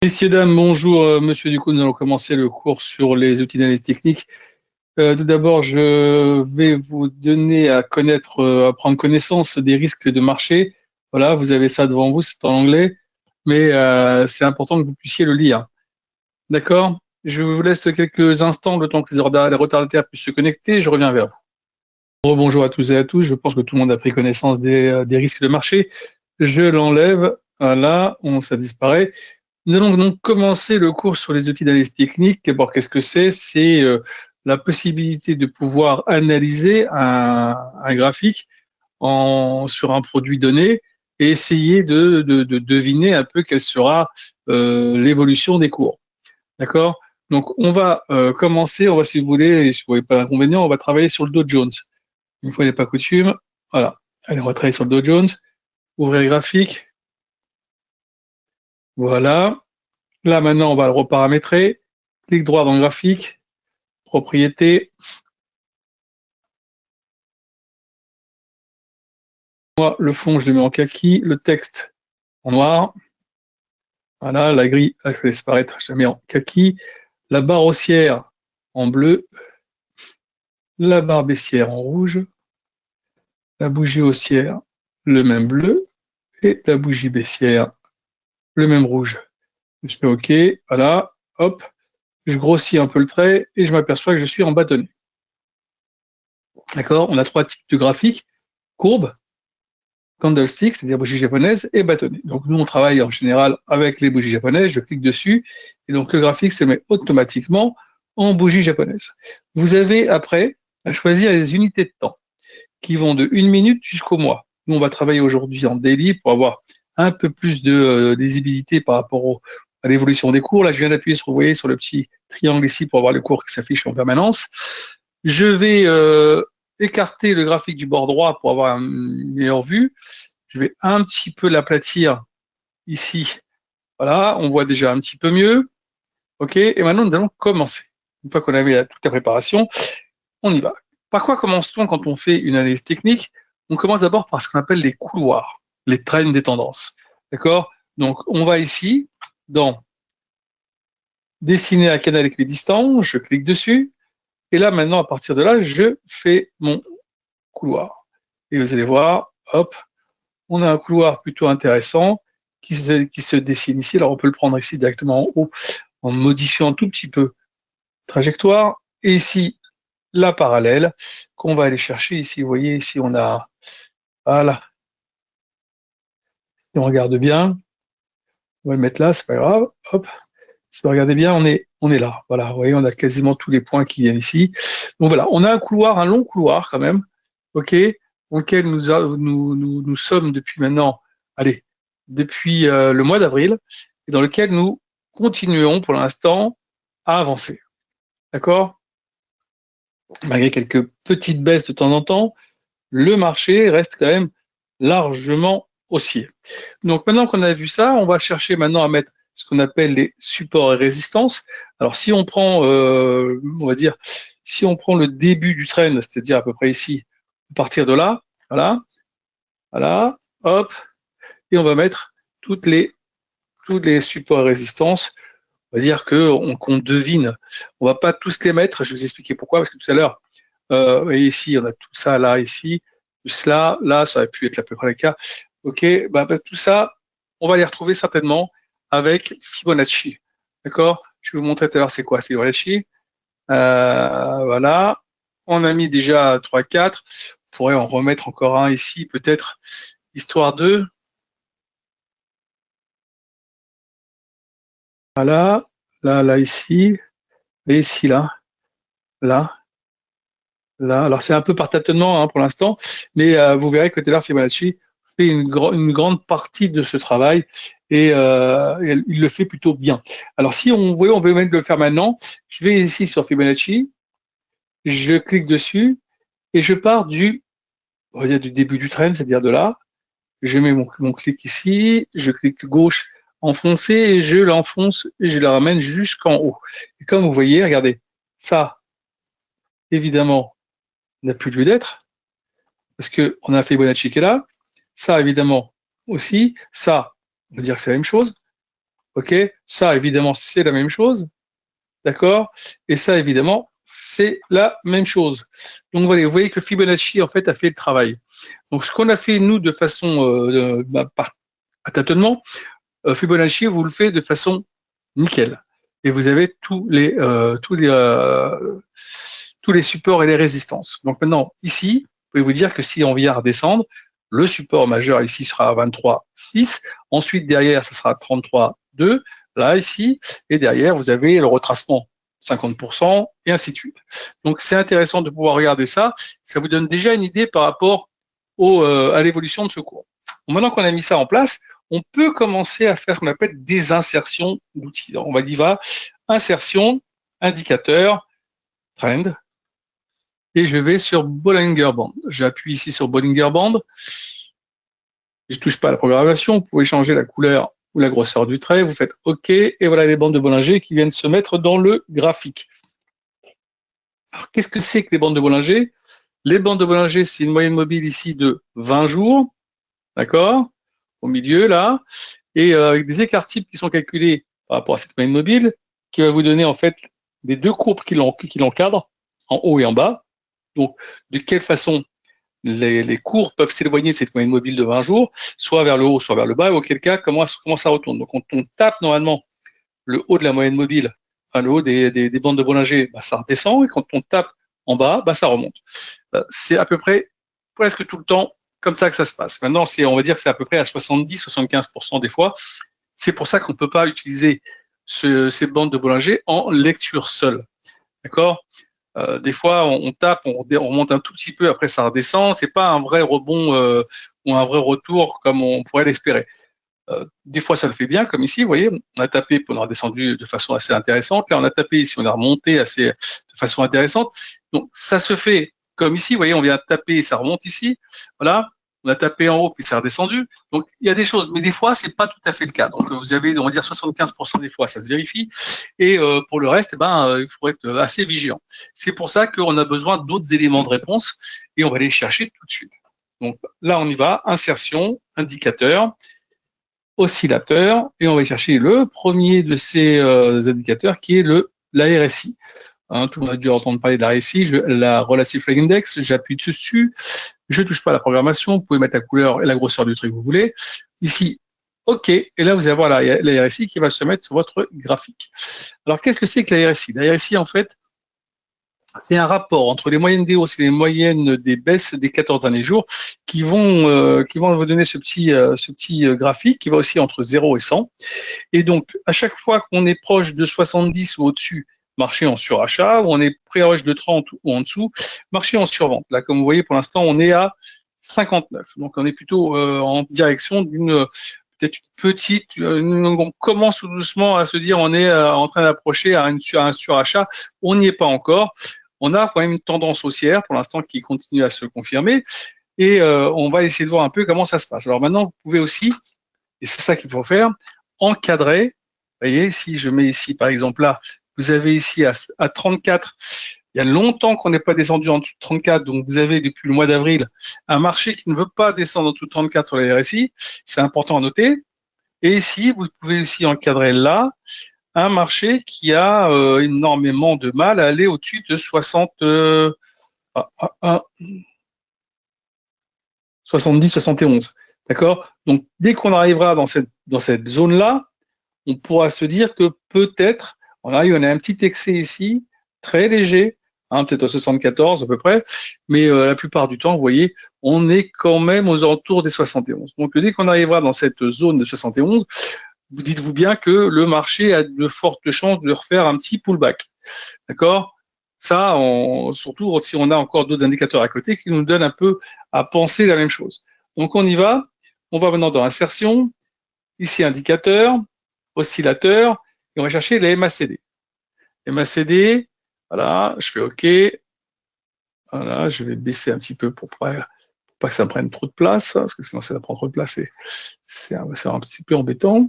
Messieurs, dames, bonjour. Monsieur Ducou, nous allons commencer le cours sur les outils d'analyse technique. Tout d'abord, je vais vous donner à connaître, à prendre connaissance des risques de marché. Voilà, vous avez ça devant vous, c'est en anglais, mais c'est important que vous puissiez le lire. D'accord? Je vous laisse quelques instants, le temps que les retardataires puissent se connecter, je reviens vers vous. Bonjour à tous et à tous, je pense que tout le monde a pris connaissance des risques de marché. Je l'enlève, voilà, ça disparaît. Nous allons donc commencer le cours sur les outils d'analyse technique. D'abord, qu'est-ce que c'est? C'est la possibilité de pouvoir analyser un graphique sur un produit donné et essayer de deviner un peu quelle sera l'évolution des cours. D'accord? Donc, on va commencer, si vous voulez, si vous n'avez pas d'inconvénient, on va travailler sur le Dow Jones. Une fois n'est pas coutume, voilà. Allez, on va travailler sur le Dow Jones. Ouvrir le graphique. Voilà. Là, maintenant, on va le reparamétrer. Clic droit dans le graphique, propriété. Moi, le fond, je le mets en kaki, le texte en noir. Voilà, la grille, je laisse paraître, je la mets en kaki. La barre haussière en bleu. La barre baissière en rouge. La bougie haussière, le même bleu. Et la bougie baissière, le même rouge. Je fais OK, voilà, hop. Je grossis un peu le trait et je m'aperçois que je suis en bâtonnet. D'accord? On a trois types de graphiques, courbe, candlestick, c'est-à-dire bougie japonaise, et bâtonnet. Donc nous, on travaille en général avec les bougies japonaises, je clique dessus, et donc le graphique se met automatiquement en bougie japonaise. Vous avez après à choisir les unités de temps qui vont de 1 minute jusqu'au mois. Nous, on va travailler aujourd'hui en daily pour avoir un peu plus de lisibilité par rapport à l'évolution des cours. Là, je viens d'appuyer sur, vous voyez, sur le petit triangle ici pour avoir le cours qui s'affiche en permanence. Je vais écarter le graphique du bord droit pour avoir une meilleure vue. Je vais un petit peu l'aplatir ici. Voilà, on voit déjà un petit peu mieux. OK, et maintenant, nous allons commencer. Une fois qu'on avait toute la préparation, on y va. Par quoi commence-t-on quand on fait une analyse technique? On commence d'abord par ce qu'on appelle les couloirs, les trends des tendances. D'accord? Donc, on va ici dans dessiner un canal équidistant, je clique dessus, et là, maintenant, à partir de là, je fais mon couloir. Et vous allez voir, hop, on a un couloir plutôt intéressant qui se dessine ici. Alors, on peut le prendre ici directement en haut en modifiant un tout petit peu la trajectoire. Et ici, la parallèle qu'on va aller chercher ici. Vous voyez, ici, on a, voilà. Si on regarde bien, on va le mettre là, c'est pas grave. Hop. Si vous regardez bien, on est là. Voilà, vous voyez, on a quasiment tous les points qui viennent ici. Donc voilà, on a un couloir, un long couloir quand même, OK, auquel nous sommes depuis maintenant, allez, depuis le mois d'avril, et dans lequel nous continuons pour l'instant à avancer. D'accord? Malgré quelques petites baisses de temps en temps, le marché reste quand même largement haussier. Donc maintenant qu'on a vu ça, on va chercher maintenant à mettre ce qu'on appelle les supports et résistances. Alors si on prend, on va dire, si on prend le début du trend, c'est-à-dire à peu près ici, à partir de là, voilà, voilà, hop, et on va mettre tous les supports et résistances. On va dire qu'on devine. On va pas tous les mettre. Je vais vous expliquer pourquoi, parce que tout à l'heure, et ici, on a tout ça là, ici, tout cela, là, ça aurait pu être à peu près le cas. OK, tout ça, on va les retrouver certainement avec Fibonacci. D'accord? Je vais vous montrer tout à l'heure c'est quoi Fibonacci. Voilà. On a mis déjà 3, 4. On pourrait en remettre encore un ici, peut-être, histoire de. Voilà. Là, ici. Et ici, là. Là. Là. Alors, c'est un peu par tâtonnement pour l'instant, mais vous verrez que tout à l'heure, Fibonacci fait une grande partie de ce travail et il le fait plutôt bien. Alors, si on veut même le faire maintenant, je vais ici sur Fibonacci, je clique dessus et je pars on va dire du début du trend, c'est-à-dire de là. Je mets mon clic ici, je clique gauche enfoncé et je l'enfonce et je le ramène jusqu'en haut. Et comme vous voyez, regardez, ça, évidemment, n'a plus lieu d'être parce qu'on a Fibonacci qui est là. Ça, évidemment, aussi. Ça, on va dire que c'est la même chose. Ok, ça évidemment c'est la même chose, d'accord, et ça évidemment c'est la même chose. Donc voilà, vous voyez que Fibonacci en fait a fait le travail. Donc ce qu'on a fait nous de façon à tâtonnement, Fibonacci vous le fait de façon nickel. Et vous avez tous les supports et les résistances. Donc maintenant, ici, vous pouvez vous dire que si on vient redescendre, le support majeur ici sera à 23,6. Ensuite, derrière, ça sera 33,2. Là, ici. Et derrière, vous avez le retracement 50% et ainsi de suite. Donc, c'est intéressant de pouvoir regarder ça. Ça vous donne déjà une idée par rapport à l'évolution de ce cours. Bon, maintenant qu'on a mis ça en place, on peut commencer à faire ce qu'on appelle des insertions d'outils. Donc, on va dire insertion, indicateur, trend, et je vais sur Bollinger Band. J'appuie ici sur Bollinger Band. Je ne touche pas à la programmation. Vous pouvez changer la couleur ou la grosseur du trait. Vous faites OK. Et voilà les bandes de Bollinger qui viennent se mettre dans le graphique. Alors, qu'est-ce que c'est que les bandes de Bollinger? Les bandes de Bollinger, c'est une moyenne mobile ici de 20 jours. D'accord? Au milieu, là. Et avec des écarts types qui sont calculés par rapport à cette moyenne mobile, qui va vous donner en fait les deux courbes qui l'encadrent, en haut et en bas. Donc, de quelle façon les courbes peuvent s'éloigner de cette moyenne mobile de 20 jours, soit vers le haut, soit vers le bas, et auquel cas, comment ça retourne. Donc, quand on tape normalement le haut de la moyenne mobile, enfin le haut des bandes de Bollinger, bah, ça redescend, et quand on tape en bas, bah, ça remonte. C'est à peu près presque tout le temps comme ça que ça se passe. Maintenant, on va dire que c'est à peu près à 70-75% des fois. C'est pour ça qu'on ne peut pas utiliser ces bandes de Bollinger en lecture seule. D'accord? Des fois, on tape, on remonte un tout petit peu, après ça redescend. C'est pas un vrai rebond ou un vrai retour comme on pourrait l'espérer. Des fois, ça le fait bien, comme ici, vous voyez, on a tapé, puis on a redescendu de façon assez intéressante. Là, on a tapé ici, on a remonté de façon intéressante. Donc, ça se fait comme ici, vous voyez, on vient taper, ça remonte ici. Voilà, on a tapé en haut, puis ça a redescendu. Donc, il y a des choses, mais des fois, c'est pas tout à fait le cas. Donc, vous avez, on va dire, 75% des fois, ça se vérifie. Et pour le reste, il faut être assez vigilant. C'est pour ça qu'on a besoin d'autres éléments de réponse et on va les chercher tout de suite. Donc, là, on y va, insertion, indicateur, oscillateur, et on va chercher le premier de ces indicateurs qui est la RSI. Tout le monde a dû entendre parler de la RSI, la Relative Flag Index, j'appuie dessus, je ne touche pas à la programmation, vous pouvez mettre la couleur et la grosseur du trait que vous voulez. Ici, OK, et là vous allez avoir la RSI qui va se mettre sur votre graphique. Alors qu'est-ce que c'est que la RSI? La RSI, en fait, c'est un rapport entre les moyennes des hausses et les moyennes des baisses des 14 derniers jours qui vont vous donner ce petit graphique qui va aussi entre 0 et 100. Et donc, à chaque fois qu'on est proche de 70 ou au-dessus, marché en surachat, ou on est proche de 30 ou en dessous, marché en survente. Là, comme vous voyez, pour l'instant, on est à 59. Donc, on est plutôt en direction d'une peut-être une petite, on commence tout doucement à se dire on est en train d'approcher à un surachat. On n'y est pas encore. On a quand même une tendance haussière pour l'instant qui continue à se confirmer et on va essayer de voir un peu comment ça se passe. Alors maintenant, vous pouvez aussi, et c'est ça qu'il faut faire, encadrer. Vous voyez, si je mets ici par exemple là, vous avez ici à 34, il y a longtemps qu'on n'est pas descendu en dessous de 34, donc vous avez depuis le mois d'avril un marché qui ne veut pas descendre en dessous de 34 sur la RSI, c'est important à noter. Et ici, vous pouvez aussi encadrer là un marché qui a énormément de mal à aller au-dessus de 70, 71. D'accord? Donc, dès qu'on arrivera dans cette zone-là, on pourra se dire que peut-être, on a un petit excès ici, très léger, peut-être au 74 à peu près, mais la plupart du temps, vous voyez, on est quand même aux alentours des 71. Donc, dès qu'on arrivera dans cette zone de 71, vous dites-vous bien que le marché a de fortes chances de refaire un petit pullback. D'accord? Ça, surtout si on a encore d'autres indicateurs à côté qui nous donnent un peu à penser la même chose. Donc, on y va. On va maintenant dans insertion. Ici, indicateur, oscillateur, et on va chercher les MACD. Les MACD, voilà, je fais OK. Voilà, je vais baisser un petit peu pour pas que ça me prenne trop de place, parce que sinon ça prend trop de place et c'est un petit peu embêtant.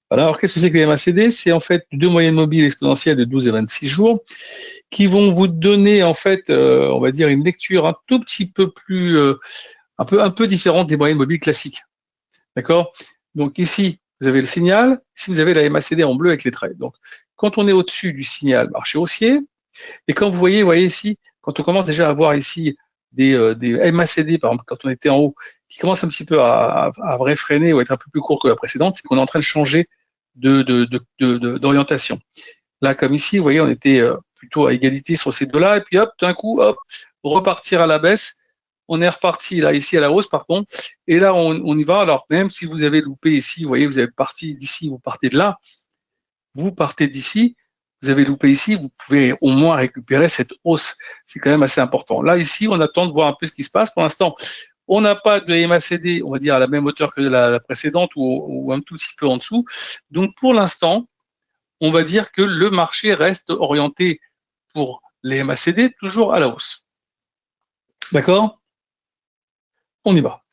Voilà, alors qu'est-ce que c'est que les MACD? C'est en fait deux moyennes mobiles exponentielles de 12 et 26 jours qui vont vous donner en fait, on va dire, une lecture un tout petit peu plus, un peu différente des moyennes mobiles classiques. D'accord? Donc ici, vous avez le signal, ici vous avez la MACD en bleu avec les traits. Donc, quand on est au-dessus du signal, marché haussier, et quand vous voyez ici, quand on commence déjà à voir ici des MACD, par exemple, quand on était en haut, qui commencent un petit peu à réfréner ou être un peu plus court que la précédente, c'est qu'on est en train de changer d'orientation. Là, comme ici, vous voyez, on était plutôt à égalité sur ces deux-là, et puis hop, d'un coup, hop, repartir à la baisse. On est reparti là, ici à la hausse, par contre, et là, on y va. Alors, même si vous avez loupé ici, vous voyez, vous avez parti d'ici, vous partez de là, vous partez d'ici, vous avez loupé ici, vous pouvez au moins récupérer cette hausse. C'est quand même assez important. Là, ici, on attend de voir un peu ce qui se passe. Pour l'instant, on n'a pas de MACD, on va dire, à la même hauteur que la précédente ou un tout petit peu en dessous. Donc, pour l'instant, on va dire que le marché reste orienté pour les MACD toujours à la hausse. D'accord? On y va.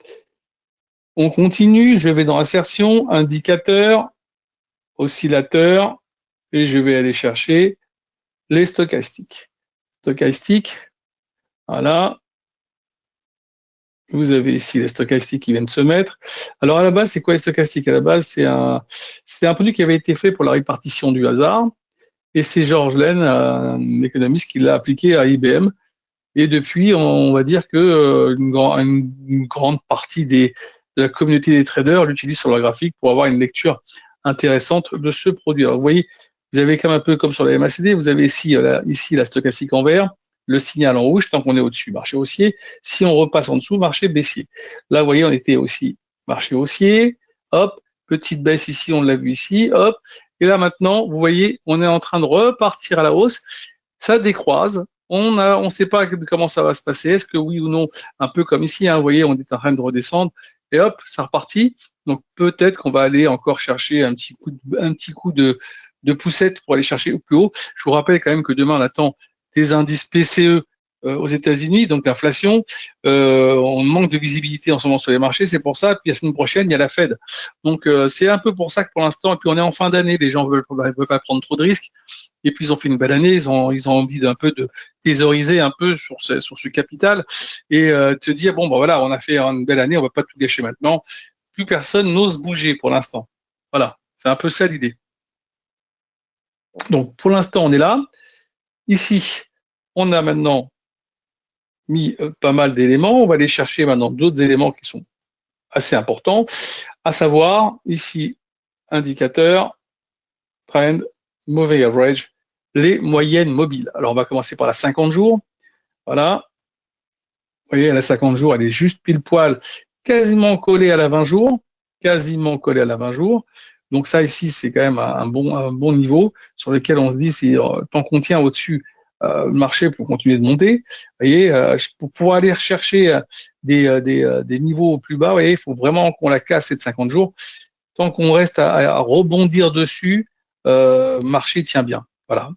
On continue, je vais dans insertion, indicateur, oscillateur, et je vais aller chercher les stochastiques. Stochastiques, voilà. Vous avez ici les stochastiques qui viennent se mettre. Alors à la base, c'est quoi les stochastiques? À la base, c'est un produit qui avait été fait pour la répartition du hasard. Et c'est George Lane, un économiste, qui l'a appliqué à IBM. Et depuis, on va dire que une grande partie de la communauté des traders l'utilise sur leur graphique pour avoir une lecture intéressante de ce produit. Alors vous voyez, vous avez comme un peu comme sur la MACD, vous avez ici la stochastique en vert, le signal en rouge tant qu'on est au-dessus, marché haussier. Si on repasse en dessous, marché baissier. Là, vous voyez, on était aussi marché haussier, hop, petite baisse ici, on l'a vu ici, hop. Et là maintenant, vous voyez, on est en train de repartir à la hausse. Ça décroise. On ne sait pas comment ça va se passer. Est-ce que oui ou non, un peu comme ici, hein, vous voyez, on est en train de redescendre. Et hop, ça repartit. Donc peut-être qu'on va aller encore chercher un petit coup de poussette pour aller chercher plus haut. Je vous rappelle quand même que demain, on attend des indices PCE aux États-Unis, donc l'inflation. On manque de visibilité en ce moment sur les marchés, c'est pour ça. Puis la semaine prochaine, il y a la Fed. Donc c'est un peu pour ça que pour l'instant, et puis on est en fin d'année, les gens veulent pas prendre trop de risques. Et puis ils ont fait une belle année, ils ont envie d'un peu de thésauriser un peu sur ce capital et te dire bon ben voilà, on a fait une belle année, on va pas tout gâcher maintenant. Plus personne n'ose bouger pour l'instant. Voilà, c'est un peu ça l'idée. Donc pour l'instant, on est là. Ici, on a maintenant mis pas mal d'éléments. On va aller chercher maintenant d'autres éléments qui sont assez importants, à savoir ici, indicateur, trend, moving average, les moyennes mobiles. Alors, on va commencer par la 50 jours. Voilà. Vous voyez, la 50 jours, elle est juste pile poil, quasiment collée à la 20 jours. Quasiment collée à la 20 jours. Donc ça, ici, c'est quand même un bon niveau sur lequel on se dit, tant qu'on tient au-dessus, le marché peut continuer de monter. Vous voyez, pour pouvoir aller rechercher des niveaux plus bas, vous voyez, il faut vraiment qu'on la casse cette 50 jours. Tant qu'on reste à rebondir dessus, marché tient bien. Voilà.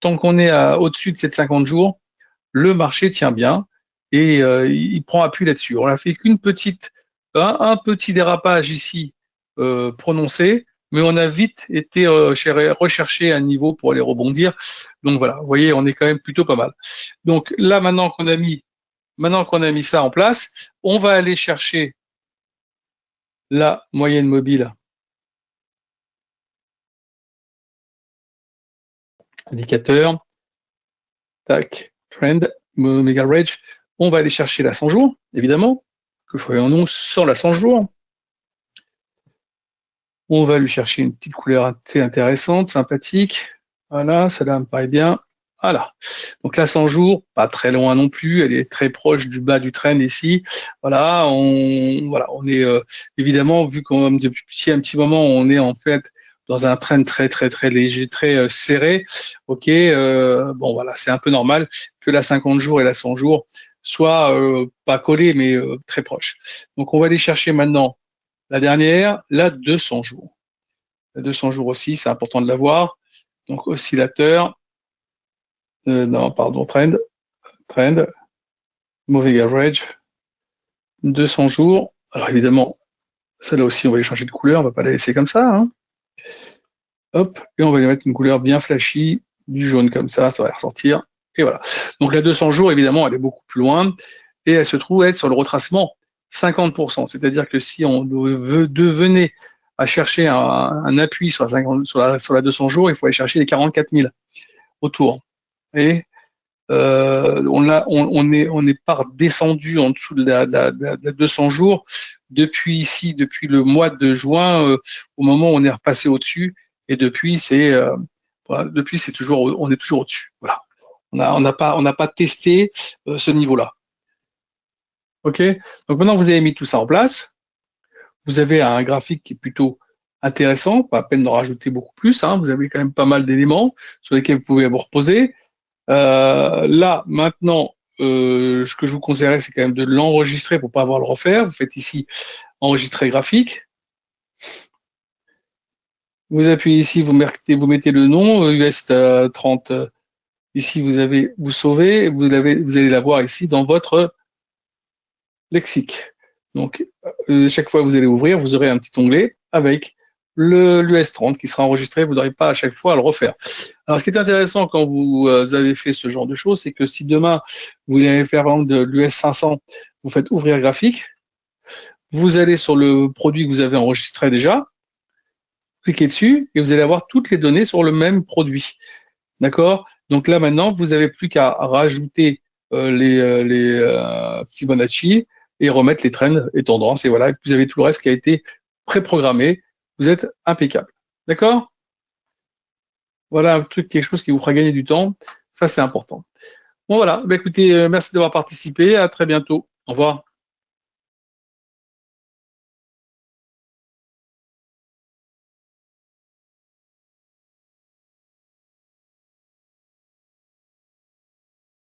Tant qu'on est au-dessus de cette 50 jours, le marché tient bien et il prend appui là-dessus. On n'a fait qu'un petit dérapage ici prononcé, mais on a vite été rechercher un niveau pour aller rebondir. Donc voilà, vous voyez, on est quand même plutôt pas mal. Donc là, maintenant qu'on a mis ça en place, on va aller chercher la moyenne mobile. Indicateur, tac, trend, moving average. On va aller chercher la 100 jours, évidemment. Que ferions-nous sans la 100 jours? On va lui chercher une petite couleur assez intéressante, sympathique. Voilà, celle-là me paraît bien. Voilà. Donc là, 100 jours, pas très loin non plus. Elle est très proche du bas du trend ici. Voilà, on est évidemment, vu qu'on depuis un petit moment, on est en fait dans un trend très très très léger, très serré. Ok, bon voilà, c'est un peu normal que la 50 jours et la 100 jours soient pas collés, mais très proches. Donc on va aller chercher maintenant la dernière, la 200 jours. La 200 jours aussi, c'est important de l'avoir. Donc oscillateur, trend, moving average, 200 jours. Alors évidemment, celle-là aussi, on va les changer de couleur, on va pas la laisser comme ça. Hein. Hop, et on va lui mettre une couleur bien flashy, du jaune comme ça va ressortir. Et voilà. Donc la 200 jours, évidemment, elle est beaucoup plus loin et elle se trouve être sur le retracement 50%. C'est-à-dire que si on devenait à chercher un appui sur la 200 jours, il faut aller chercher les 44 000 autour. Et on n'est pas redescendu en dessous de la 200 jours depuis le mois de juin, au moment où on est repassé au-dessus. Et depuis, c'est toujours, on est toujours au-dessus. Voilà. On n'a pas testé ce niveau-là. OK? Donc maintenant, vous avez mis tout ça en place. Vous avez un graphique qui est plutôt intéressant, pas à peine d'en rajouter beaucoup plus. Hein. Vous avez quand même pas mal d'éléments sur lesquels vous pouvez vous reposer. Là, maintenant, ce que je vous conseillerais, c'est quand même de l'enregistrer pour pas avoir à le refaire. Vous faites ici enregistrer graphique. Vous appuyez ici, vous mettez le nom, US 30. Ici, vous sauvez, vous allez l'avoir ici dans votre lexique. Donc, chaque fois que vous allez ouvrir, vous aurez un petit onglet avec l'US 30 qui sera enregistré. Vous n'aurez pas à chaque fois à le refaire. Alors, ce qui est intéressant quand vous avez fait ce genre de choses, c'est que si demain, vous voulez faire par exemple de l'US 500, vous faites ouvrir graphique, vous allez sur le produit que vous avez enregistré déjà, cliquez dessus et vous allez avoir toutes les données sur le même produit. D'accord? Donc là, maintenant, vous n'avez plus qu'à rajouter les Fibonacci et remettre les trends et tendances. Et voilà, vous avez tout le reste qui a été préprogrammé. Vous êtes impeccable. D'accord? Voilà un truc, quelque chose qui vous fera gagner du temps. Ça, c'est important. Bon, voilà. Bah, écoutez, merci d'avoir participé. À très bientôt. Au revoir.